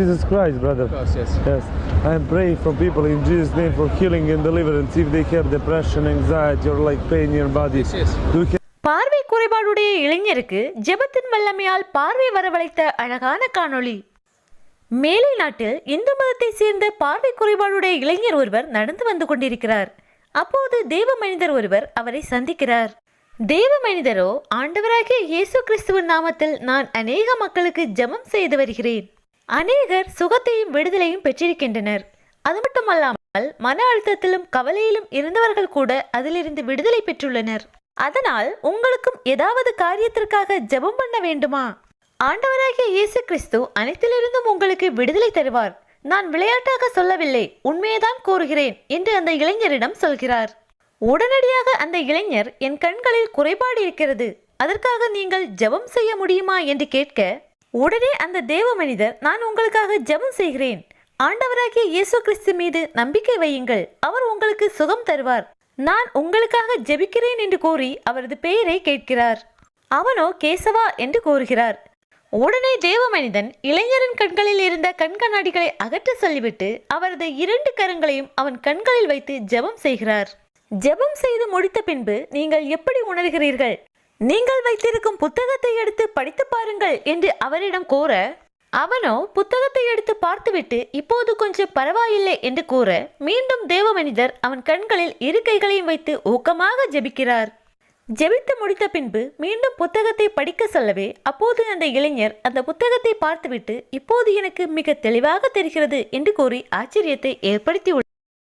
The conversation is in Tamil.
Jesus Christ, brother. Of course, yes. Yes. I am praying for people in Jesus' name for healing and deliverance. If they have depression, anxiety, or like pain in your body, Yes, yes. you can. பார்வை குறைபாடுடைய இளைஞருக்கு ஜெபத்தின் வல்லமையால் பார்வை வரவழைத்த அழகான காணொளி. மேலை நாட்டில் இந்து மதத்தை சேர்ந்த பார்வை குறைபாடுடைய இளைஞர் ஒருவர் நடந்து வந்து கொண்டிருக்கிறார். அப்போது தேவ மனிதர் ஒருவர் அவரை சந்திக்கிறார். தேவ மனிதரோ, ஆண்டவராகிய இயேசு கிறிஸ்துவின் நாமத்தில் நான் அநேக மக்களுக்கு ஜெபம் செய்து வருகிறேன். அநேகர் சுகத்தையும் விடுதலையும் பெற்றிருக்கின்றனர். அது மட்டுமல்லாமல் மன அழுத்தத்திலும் கவலையிலும் இருந்தவர்கள் கூட அதிலிருந்து விடுதலை பெற்றுள்ளனர். அதனால் உங்களுக்கும் ஏதாவது காரியத்திற்காக ஜெபம் பண்ண வேண்டுமா? ஆண்டவராகிய இயேசு கிறிஸ்து அனைத்திலிருந்தும் உங்களுக்கு விடுதலை தருவார். நான் விளையாட்டாக சொல்லவில்லை, உண்மையைதான் கூறுகிறேன் என்று அந்த இளைஞரிடம் சொல்கிறார். உடனடியாக அந்த இளைஞர், என் கண்களில் குறைபாடு இருக்கிறது, அதற்காக நீங்கள் ஜெபம் செய்ய முடியுமா என்று கேட்க, உடனே அந்த தேவ மனிதர், நான் உங்களுக்காக ஜெபம் செய்கிறேன். ஆண்டவராகிய இயேசு கிறிஸ்து மீது நம்பிக்கை வையுங்கள், அவர் உங்களுக்கு சுகம் தருவார். நான் உங்களுக்காக ஜெபிக்கிறேன் என்று கூறி அவரது பெயரை கேட்கிறார். அவனோ கேசவா என்று கூறுகிறார். உடனே தேவ மனிதன் இளைஞரின் கண்களில் இருந்த கண்கண்ணாடிகளை அகற்ற சொல்லிவிட்டு அவரது 2 கரங்களையும் அவன் கண்களில் வைத்து ஜெபம் செய்கிறார். ஜெபம் செய்து முடித்த பின்பு, நீங்கள் எப்படி உணர்கிறீர்கள்? நீங்கள் வைத்திருக்கும் புத்தகத்தை எடுத்து படித்து பாருங்கள் என்று அவரிடம் கூற, அவனோ புத்தகத்தை எடுத்து பார்த்துவிட்டு இப்போது கொஞ்சம் பரவாயில்லை என்று கூற, மீண்டும் தேவ மனிதர் அவன் கண்களில் 2 கைகளையும் வைத்து ஊக்கமாக ஜெபிக்கிறார். ஜெபித்து முடித்த பின்பு மீண்டும் புத்தகத்தை படிக்க சொல்லவே, அப்போது அந்த இளைஞர் அந்த புத்தகத்தை பார்த்துவிட்டு, இப்போது எனக்கு மிக தெளிவாக தெரிகிறது என்று கூறி ஆச்சரியத்தை ஏற்படுத்தியுள்ளார்.